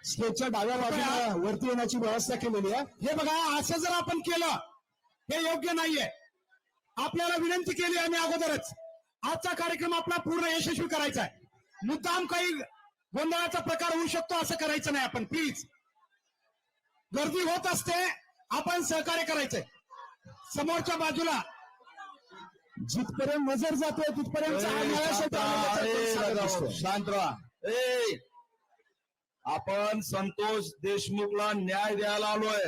स्टेजच्या डाव्या बाजूला वरती येण्याची व्यवस्था केलेली आहे. हे बघा, असं जर आपण केलं हे योग्य नाहीये. आपल्याला विनंती केली आम्ही अगोदरच, आजचा कार्यक्रम आपला पूर्ण यशस्वी करायचा आहे. मुद्दाम काही गोंधळाचा प्रकार होऊ शकतो असं करायचं नाही. आपण प्लीज, गर्दी होत असते, आपण सहकार्य करायचंय. समोरच्या बाजूला जिथपर्यंत नजर जातोय तिथपर्यंत शांत राहा. आपण संतोष देशमुखला न्याय द्यायला आलोय.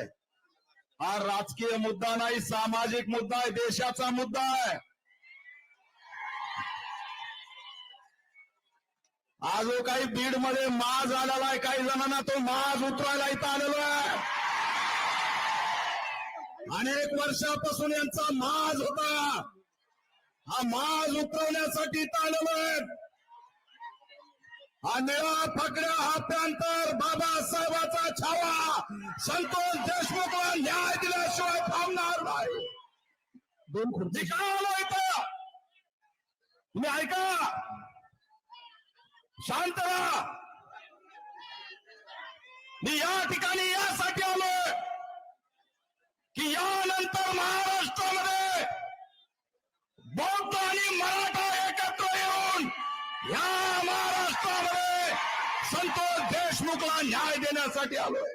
हा राजकीय मुद्दा नाही, सामाजिक मुद्दा आहे, देशाचा मुद्दा आहे. आज जो काही बीड मध्ये माज आलेला आहे, काही जणांना तो माज उतरायला इथं आलेलो आहे. अनेक वर्षापासून यांचा माज होता, हा माज उतरवण्यासाठी इथं आलेलो आहे. हा निळा फकड्या हा पॅन्टर बाबासाहेबाचा छावा संतोष देशमुखला न्याय दिल्याशिवाय थांबणार नाही. दोन खुर्ची काय आलो इथं, तुम्ही ऐका, शांत राहा. मी या ठिकाणी यासाठी आलोय की यानंतर महाराष्ट्रामध्ये बौद्ध आणि मराठा एकत्र येऊन या महाराष्ट्रामध्ये संतोष देशमुखला न्याय देण्यासाठी आलोय.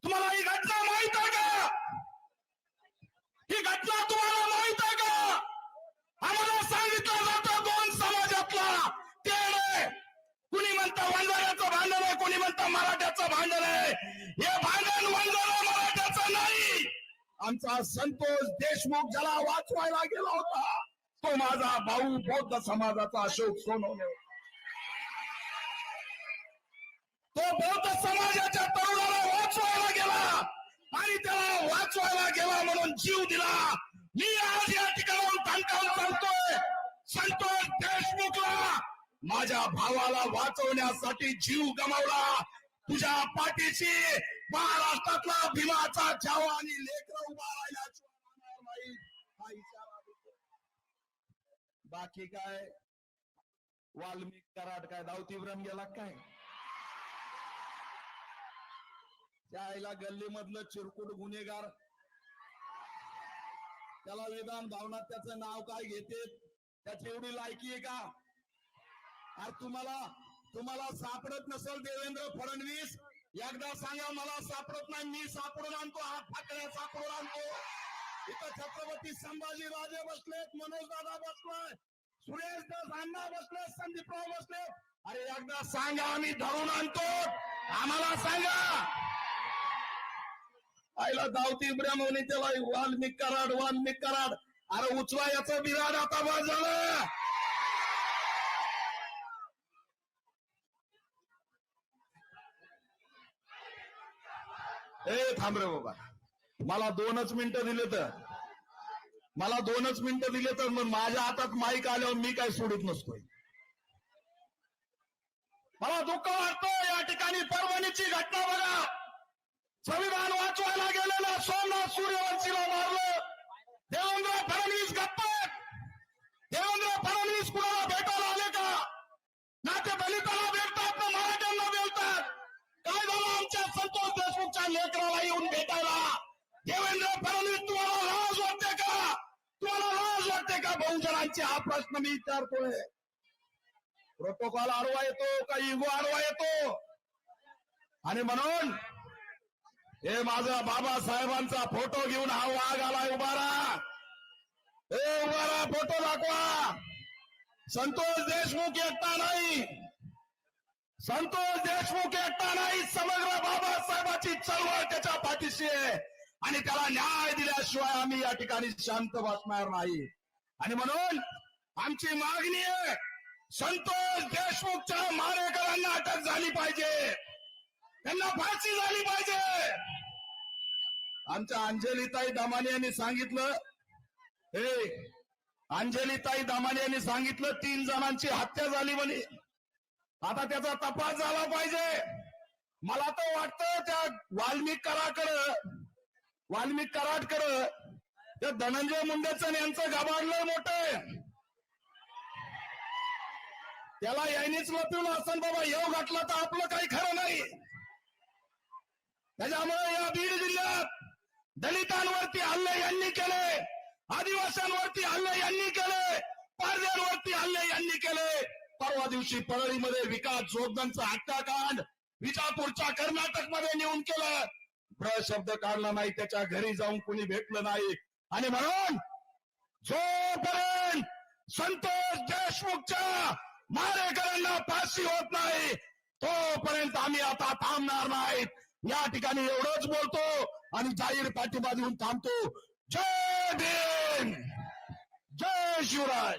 तुम्हाला ही घटना माहित आहे का? ही घटना तुम्हाला माहित आहे का? आम्हाला सांगितलं जातं दोन समाजातला तेढ, कुणी म्हणतं वंजाऱ्याचं भांडण आहे, कुणी म्हणतं मराठ्याचं भांडण आहे. हे भांडण वंजारा मराठ्याचं नाही. आमचा संतोष देशमुख ज्याला वाचवायला गेला होता तो माझा भाऊ बौद्ध समाजाचा अशोक सोनवणे. तो बौद्ध समाजाच्या तरुणाला वाचवायला गेला आणि त्याला वाचवायला गेला म्हणून जीव दिला. मी आज या ठिकाणाहून ठणकावून सांगतोय, संतोष देशमुखला माझ्या भावाला वाचवण्यासाठी जीव गमावला. तुझ्या पाठीशी महाराष्ट्रातला भीमाचा छावा आणि लेकरं उभा राहिल्याशिवाय नाही हा इशारा देतो. बाकी काय वाल्मिक कराड काय दावतीभ्रम गेला काय? त्याला गल्लीमधलं चिरकुट गुन्हेगार, त्याला विधान भवनात त्याचं नाव काय घेते, त्याची एवढी लायकी आहे का? अरे तुम्हाला सापडत नसेल देवेंद्र फडणवीस, एकदा सांगा मला सापडत नाही, मी सापडून आणतो. हा ठाकरे सापडून आणतो. इथं छत्रपती संभाजी राजे बसलेत, मनोज दादा बसलाय, सुरेश दास अण्णा बसले, संदीपराव बसले. अरे एकदा सांगा, आम्ही धरून आणतो. आम्हाला सांगा. आईला दावती ब्रह्मणी त्याला वाल्मिक कराड. अरे उचला याचं बिराड आता बस झालं. थांब रे बाबा, मला 2च मिनिटं दिले तर मग माझ्या हातात माईक आल्यावर मी काय सोडत नसतोय. मला दुःख वाटतं. या ठिकाणी परभणीची घटना बघा. संविधान वाचवायला गेलेला सोमनाथ सूर्यवंशीला मारलं. देवेंद्र फडणवीस गप्प. देवेंद्र फडणवीस कुणाला भेटायला आले का? ना ते दलिताला भेटतात ना मराठ्यांना भेटतात. काय झालं आमच्या संतोष देशमुखच्या लेकराला येऊन भेटायला? देवेंद्र फडणवीस तुम्हाला लाज वाटते का? बहुजनांची हा प्रश्न मी विचारतोय. प्रोटोकॉल आडवा येतो का इगो आडवा येतो? आणि म्हणून हे माझा बाबासाहेबांचा फोटो घेऊन हा वाघ आलाय. उभारा, फोटो दाखवा. संतोष देशमुख एकटा नाही, समग्र बाबासाहेबाची चळवळ त्याच्या पाठीशी आहे आणि त्याला न्याय दिल्याशिवाय आम्ही या ठिकाणी शांत बसणार नाही. आणि म्हणून आमची मागणी आहे, संतोष देशमुखच्या मारेकरांना अटक झाली पाहिजे, त्यांना फाशी झाली पाहिजे. आमच्या अंजलीताई दामाने यांनी सांगितलं, अंजलीताई दामाने यांनी सांगितलं 3 जणांची हत्या झाली म्हणे. आता त्याचा तपास झाला पाहिजे. मला तर वाटतं त्या वाल्मिक कराडकडं त्या धनंजय मुंडेचं यांचं गबाडलंय मोठं. त्याला यांनीच लपवलं असं बाबा, येऊ घातला तर आपलं काही खरं नाही. त्याच्यामुळे या बीड जिल्ह्यात दलितांवरती हल्ले यांनी केले, आदिवासींवरती हल्ले यांनी केले, पारध्यांवरती हल्ले यांनी केले. परवा दिवशी परळीमध्ये विकास जोगदांचा हत्याकांड विजापूरच्या कर्नाटकमध्ये नेऊन केलं. शब्द काढला नाही, त्याच्या घरी जाऊन कुणी भेटलं नाही. आणि म्हणून जोपर्यंत संतोष देशमुखच्या मारेकऱ्यांना फाशी होत नाही तोपर्यंत आम्ही आता थांबणार नाहीत. या ठिकाणी एवढंच बोलतो आणि जाहीर पाठिंबा देऊन थांबतो. जय भीम, जय शिवराय.